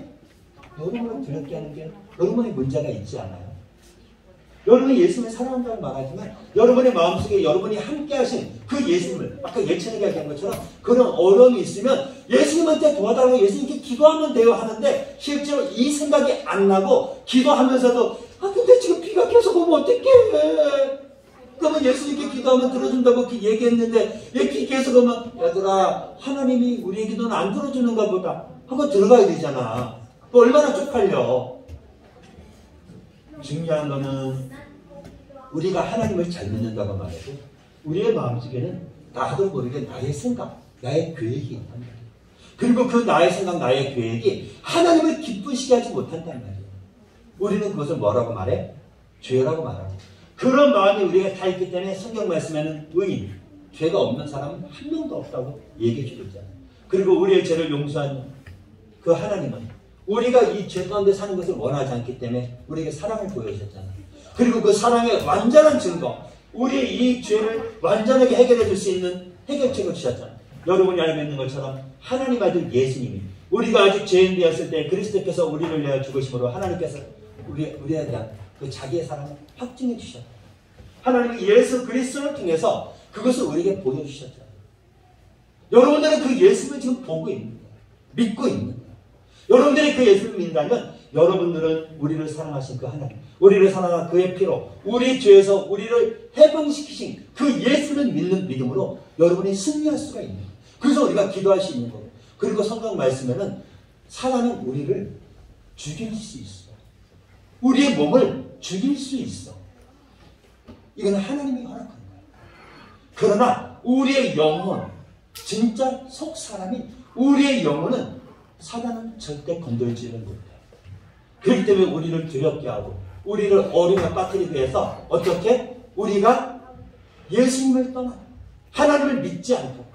여러분을 두렵게 하는 게 여러분의 문제가 있지 않아요? 여러분이 예수님을 사랑한다고 말하지만 여러분의 마음속에 여러분이 함께 하신 그 예수님을 아까 예찬이가 얘기한 것처럼 그런 어려움이 있으면 예수님한테 도와달라고 예수님께 기도하면 돼요 하는데 실제로 이 생각이 안 나고 기도하면서도 근데 지금 비가 계속 오면 어떡해. 그러면 예수님께 기도하면 들어준다고 얘기했는데 비 계속 오면 얘들아 하나님이 우리의 기도는 안 들어주는가 보다 하고 들어가야 되잖아. 얼마나 쪽팔려. 중요한 거는 우리가 하나님을 잘 믿는다고 말해도 우리의 마음속에는 나도 모르게 나의 생각, 나의 계획이 있단 말이에요. 그리고 그 나의 생각, 나의 계획이 하나님을 기쁘시게 하지 못한단 말이에요. 우리는 그것을 뭐라고 말해? 죄라고 말하고. 그런 마음이 우리가 다 있기 때문에 성경 말씀에는 의인, 죄가 없는 사람은 한 명도 없다고 얘기해 주고 있잖아요. 그리고 우리의 죄를 용서한 그 하나님은 우리가 이 죄 가운데 사는 것을 원하지 않기 때문에 우리에게 사랑을 보여주셨잖아요. 그리고 그 사랑의 완전한 증거, 우리의 이 죄를 완전하게 해결해 줄 수 있는 해결책을 주셨잖아요. 여러분이 알고 있는 것처럼 하나님 아들 예수님이 우리가 아직 죄인 되었을 때 그리스도께서 우리를 위하여 죽으심으로 하나님께서 우리에 대한 그 자기의 사랑을 확증해 주셨다. 하나님이 예수 그리스도를 통해서 그것을 우리에게 보여주셨잖아요. 여러분들은 그 예수를 지금 보고 있는 거예요. 믿고 있는 거예요. 여러분들이 그 예수를 믿는다면 여러분들은 우리를 사랑하신 그 하나님, 우리를 사랑한 그의 피로 우리 죄에서 우리를 해방시키신 그 예수를 믿는 믿음으로 여러분이 승리할 수가 있는 거예요. 그래서 우리가 기도할 수 있는 거예요. 그리고 성경 말씀에는 사단은 우리를 죽일 수 있어. 우리의 몸을 죽일 수 있어. 이건 하나님이 허락한 거예요. 그러나 우리의 영혼, 진짜 속 사람인 우리의 영혼은 사단은 절대 건들지를 못해요. 그렇기 때문에 우리를 두렵게 하고 우리를 어려움에 빠뜨리기 위해서 어떻게? 우리가 예수님을 떠나 하나님을 믿지 않고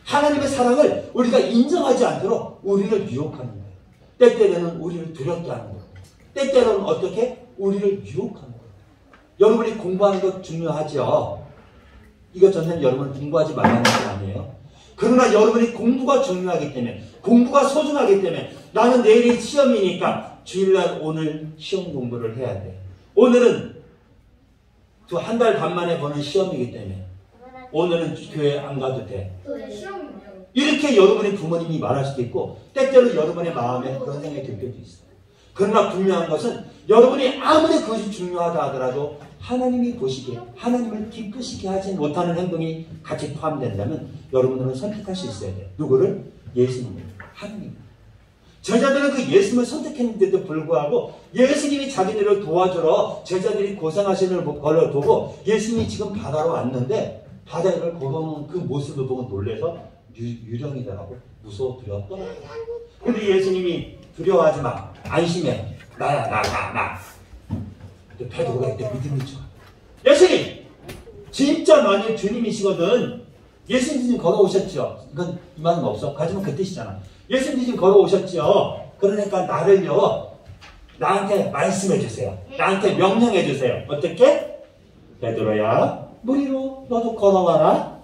하나님의 사랑을 우리가 인정하지 않도록 우리를 유혹하는 거예요. 때때로는 우리를 두렵게 하는 거예요. 때때로는 어떻게? 우리를 유혹하는 거예요. 여러분이 공부하는 것 중요하죠. 이것 전에는 여러분 공부하지 말라는 게 아니에요. 그러나 여러분이 공부가 중요하기 때문에, 공부가 소중하기 때문에, 나는 내일이 시험이니까 주일날 오늘 시험 공부를 해야 돼. 오늘은 한 달 반 만에 보는 시험이기 때문에 오늘은 교회 안 가도 돼. 이렇게 여러분의 부모님이 말할 수도 있고, 때때로 여러분의 마음에 그런 생각이 들 때도 있어요. 그러나 분명한 것은 여러분이 아무리 그것이 중요하다 하더라도 하나님이 보시기에, 하나님을 기쁘시게 하지 못하는 행동이 같이 포함된다면 여러분들은 선택할 수 있어야 돼요. 누구를? 예수님을. 하나님. 제자들은 그 예수님을 선택했는데도 불구하고 예수님이 자기들을 도와주러 제자들이 고생하시는 걸 보고 예수님이 지금 바다로 왔는데 바다를 걸어오는 그 모습을 보고 놀래서 유령이더라고. 무서워 두려웠더라. 근데 예수님이 두려워하지 마. 안심해. 나야, 나. 베드로가 이때 믿음이 좋아. 예수님! 진짜 만일 주님이시거든. 예수님 지금 걸어오셨죠. 이건 이 말은 없어. 하지만 그 뜻이잖아. 예수님 지금 걸어오셨죠. 그러니까 나한테 말씀해 주세요. 나한테 명령해 주세요. 어떻게? 베드로야, 물 위로 너도 걸어와라.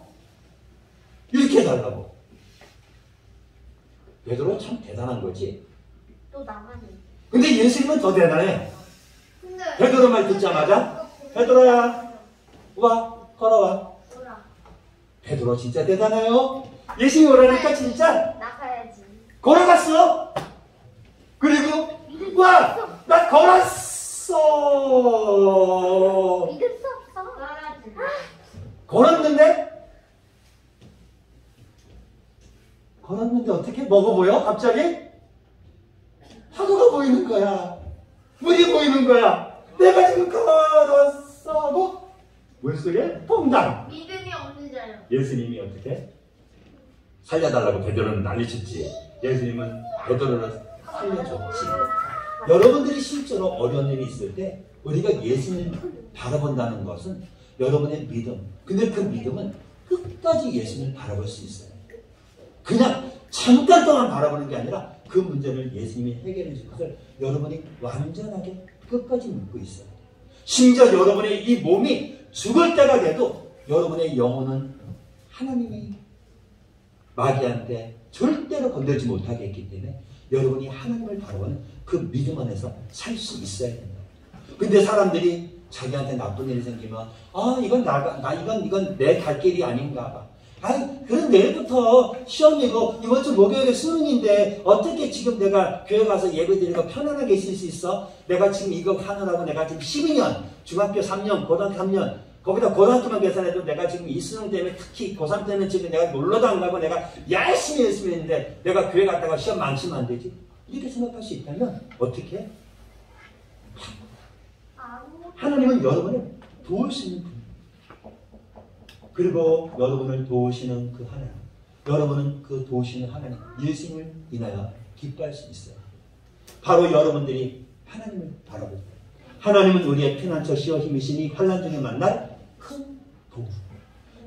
이렇게 해달라고. 베드로 참 대단한 거지. 또 나가네. 근데 예수님은 더 대단해. 베드로 말 듣자마자 베드로야, 와, 걸어와. 베드로 진짜 대단해요. 예수님이 오라니까 진짜 나가야지. 걸어갔어. 그리고 와, 나 걸었어. 믿을 수 없어. 나가야지. 걸었는데 어떻게 먹어 보여? 갑자기 파도가 보이는 거야. 물이 보이는 거야. 내가 지금 걸었어. 뭐? 물속에 퐁당. 믿음이 없는 자요. 예수님이 어떻게? 살려달라고 베드로는 난리쳤지. 예수님은 베드로를 살려줬지. 여러분들이 실제로 어려운 일이 있을 때 우리가 예수님을 바라본다는 것은 여러분의 믿음. 근데 그 믿음은 끝까지 예수님을 바라볼 수 있어요. 그냥 잠깐 동안 바라보는 게 아니라 그 문제를 예수님이 해결해 줄 것을 여러분이 완전하게 끝까지 믿고 있어요. 심지어 여러분의 이 몸이 죽을 때가 돼도 여러분의 영혼은 하나님이 마귀한테 절대로 건들지 못하게 했기 때문에 여러분이 하나님을 바라보는 그 믿음 안에서 살 수 있어야 된다. 근데 사람들이 자기한테 나쁜 일이 생기면 이건 내 갈 길이 아닌가 봐. 그럼 내일부터 시험이고 이번 주 목요일에 수능인데 어떻게 지금 내가 교회 가서 예배드리고 편안하게 있을 수 있어? 내가 지금 이거 하느라고 내가 지금 12년, 중학교 3년, 고등학교 3년, 거기다 고등학교만 계산해도 내가 지금 이 수능 때문에 특히 고3 때는 지금 내가 놀러도 안 가고 내가 열심히 했는데 내가 교회 갔다가 시험 망치면 안 되지? 이렇게 생각할 수 있다면 어떻게 해? 하나님은 여러분을 도우시는 분. 그리고 여러분을 도우시는 그 하나님, 여러분은 그 도우시는 하나님, 예수님을 인하여 기뻐할 수 있어요. 바로 여러분들이 하나님을 바라볼 때 하나님은 우리의 피난처시여 힘이시니 환난 중에 만날 큰 도구.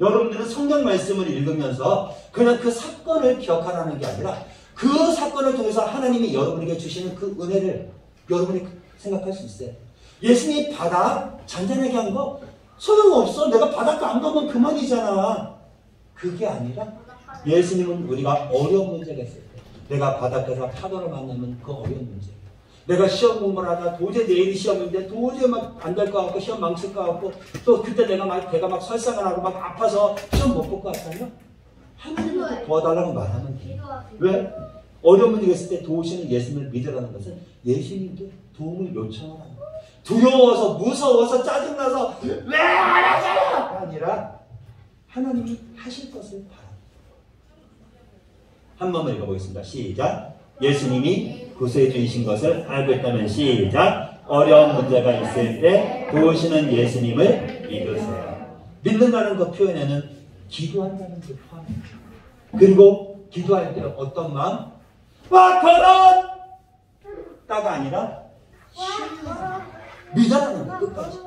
여러분들은 성경 말씀을 읽으면서 그냥 그 사건을 기억하라는 게 아니라 그 사건을 통해서 하나님이 여러분에게 주시는 그 은혜를 여러분이 생각할 수 있어요. 예수님이 바다 잔잔하게 한 거 소용없어. 내가 바닷가 안 가면 그만이잖아. 그게 아니라 예수님은 우리가 어려운 문제가 있을 때 내가 바닷가에서 파도를 만나면 그 어려운 문제, 내가 시험 공부를 하다 도저히 내일이 시험인데 도저히 막 안 될 것 같고 시험 망칠 것 같고 또 그때 내가 막 배가 막 설사가 나고 막 아파서 시험 못 볼 것 같다면 하나님한테 도와달라고 말하면 돼. 왜? 어려운 문제가 있을 때 도우시는 예수님을 믿으라는 것은 예수님도 도움을 요청하라는 거야. 두려워서 무서워서 짜증나서 왜 안 하잖아 아니라 하나님이 하실 것을 바랍니다. 한 번만 읽어보겠습니다. 시작. 예수님이 구수해 주신 것을 알고 있다면 시작. 어려운 문제가 있을 때 도우시는 예수님을 믿으세요. 믿는다는 그 표현에는 기도한다는 그 포함입니다. 그리고 기도할 때 어떤 마음? 와 그런 따가 아니라 믿어라는 거 끝까지.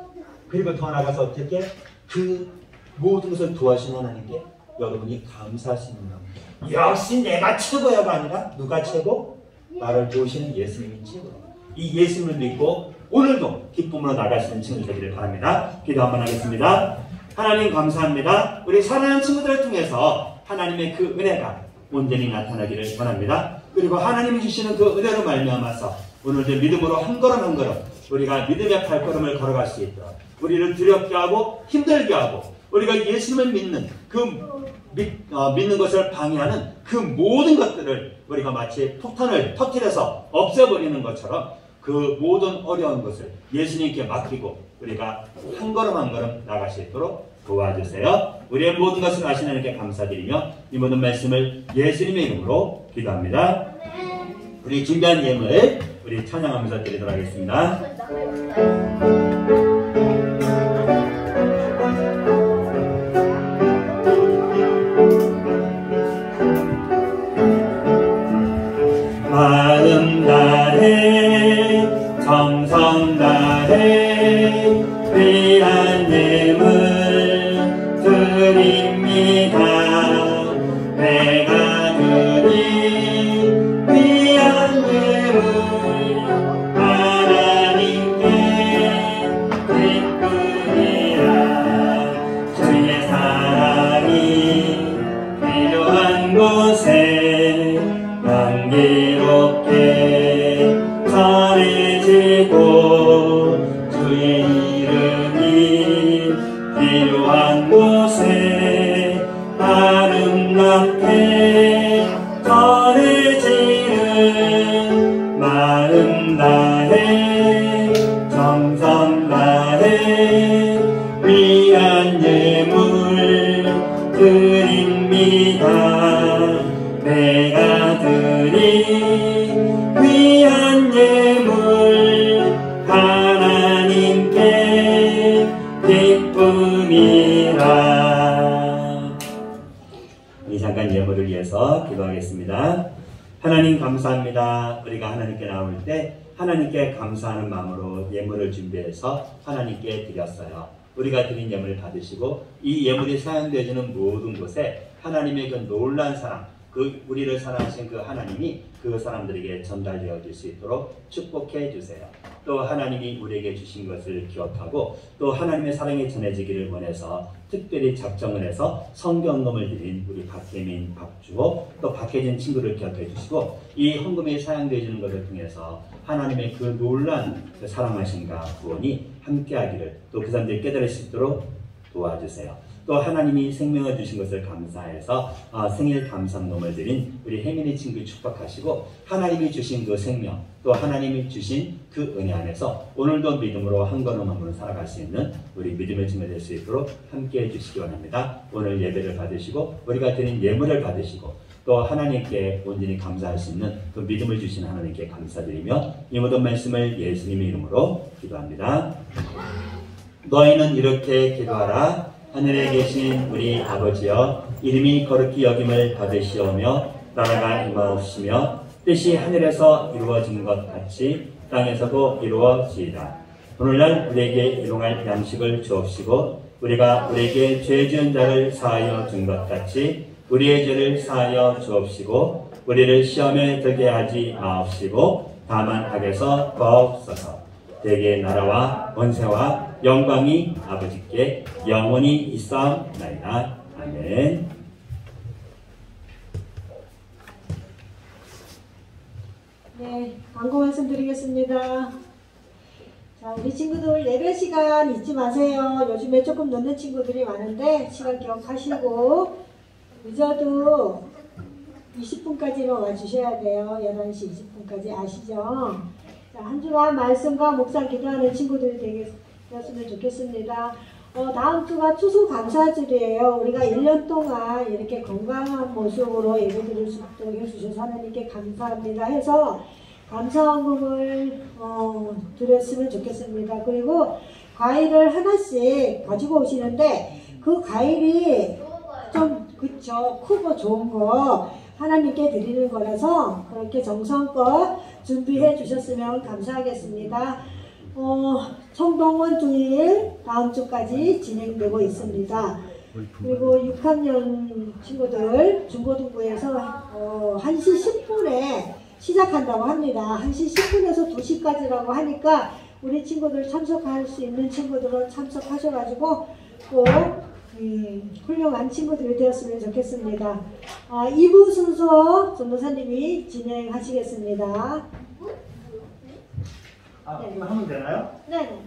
그리고 더 나아가서 어떻게 그 모든 것을 도와주신 하나님께 여러분이 감사하시는 마음. 역시 내가 최고야가 아니라 누가 최고? 나를 도우시는 예수님이 최고. 이 예수님을 믿고 오늘도 기쁨으로 나갈 수 있는 친구들 되기를 바랍니다. 기도 한번 하겠습니다. 하나님 감사합니다. 우리 사랑하는 친구들을 통해서 하나님의 그 은혜가 온전히 나타나기를 원합니다. 그리고 하나님이 주시는 그 은혜로 말미암아서 오늘도 믿음으로 한 걸음 한 걸음 우리가 믿음의 발걸음을 걸어갈 수 있도록 우리를 두렵게 하고 힘들게 하고 우리가 예수님을 믿는 믿는 것을 방해하는 그 모든 것들을 우리가 마치 폭탄을 터뜨려서 없애버리는 것처럼 그 모든 어려운 것을 예수님께 맡기고 우리가 한 걸음 한 걸음 나갈 수 있도록 도와주세요. 우리의 모든 것을 아시는 하나님께 감사드리며 이 모든 말씀을 예수님의 이름으로 기도합니다. 우리 준비한 예물 우리 찬양하면서 드리도록 하겠습니다. 마음 다해 정성 다해 귀한 예물 드립니다. 내가 드린 귀한 예물 하나님께 기쁨이라. 주의 사랑이 필요한 곳에 감기롭게 전해지고 주의 이름이 필요한 곳에 아름답게 전해지는 마음 다해 정성 다해 귀한 예물 드립니다. 내가 드린 귀한 예물 하나님께 기쁨이라. 우리 잠깐 예물을 위해서 기도하겠습니다. 하나님 감사합니다. 우리가 하나님께 나올 때 하나님께 감사하는 마음으로 예물을 준비해서 하나님께 드렸어요. 우리가 드린 예물을 받으시고 이 예물이 사용되어지는 모든 곳에 하나님의 그 놀라운 사랑, 그 우리를 사랑하신 그 하나님이 그 사람들에게 전달되어 줄 수 있도록 축복해 주세요. 또 하나님이 우리에게 주신 것을 기억하고 또 하나님의 사랑이 전해지기를 원해서 특별히 작정을 해서 성경금을 드린 우리 박혜민, 박주호 또 박혜진 친구를 기억해 주시고 이 헌금이 사용되어지는 것을 통해서 하나님의 그 놀란 그 사랑하심과 구원이 함께하기를 또 그 사람들이 깨달을 수 있도록 도와주세요. 또 하나님이 생명을 주신 것을 감사해서 생일 감사금을 드린 우리 혜민이 친구 축복하시고 하나님이 주신 그 생명 또 하나님이 주신 그 은혜 안에서 오늘도 믿음으로 한 걸음 한 걸음 살아갈 수 있는 우리 믿음의 친구 될 수 있도록 함께해 주시기 원합니다. 오늘 예배를 받으시고 우리가 드린 예물을 받으시고 또 하나님께 온전히 감사할 수 있는 그 믿음을 주신 하나님께 감사드리며 이 모든 말씀을 예수님의 이름으로 기도합니다. 너희는 이렇게 기도하라. 하늘에 계신 우리 아버지여, 이름이 거룩히 여김을 받으시오며 나라가 임하옵시며 뜻이 하늘에서 이루어진 것 같이 땅에서도 이루어지이다. 오늘날 우리에게 일용할 양식을 주옵시고 우리가 우리에게 죄 지은 자를 사하여 준 것 같이 우리의 죄를 사하여 주옵시고 우리를 시험에 들게 하지 마옵시고 다만 악에서 구하옵소서. 대개 나라와 권세와 영광이 아버지께 영원히 있사옵나이다. 아멘. 네, 광고 말씀드리겠습니다. 자, 우리 친구들 예배 시간 잊지 마세요. 요즘에 조금 늦는 친구들이 많은데 시간 기억하시고 늦어도 20분까지만 와주셔야 돼요. 11시 20분까지 아시죠? 자, 한 주간 말씀과 묵상 기도하는 친구들이 되었으면 좋겠습니다. 다음 주가 추수감사절이에요. 우리가 1년 동안 이렇게 건강한 모습으로 예배드릴 수 있도록 해주셔서 하나님께 감사합니다 해서 감사헌금을 드렸으면 좋겠습니다. 그리고 과일을 하나씩 가지고 오시는데 그 과일이 좀 그쵸 크고 좋은 거 하나님께 드리는 거라서 그렇게 정성껏 준비해 주셨으면 감사하겠습니다. 청동원 주일 다음 주까지 진행되고 있습니다. 그리고 6학년 친구들 중고등부에서 1시 10분에 시작한다고 합니다. 1시 10분에서 2시까지라고 하니까 우리 친구들 참석할 수 있는 친구들은 참석하셔가지고 꼭 훌륭한 친구들이 되었으면 좋겠습니다. 2부 순서 전도사님이 진행하시겠습니다. 이거 하면 되나요? 네.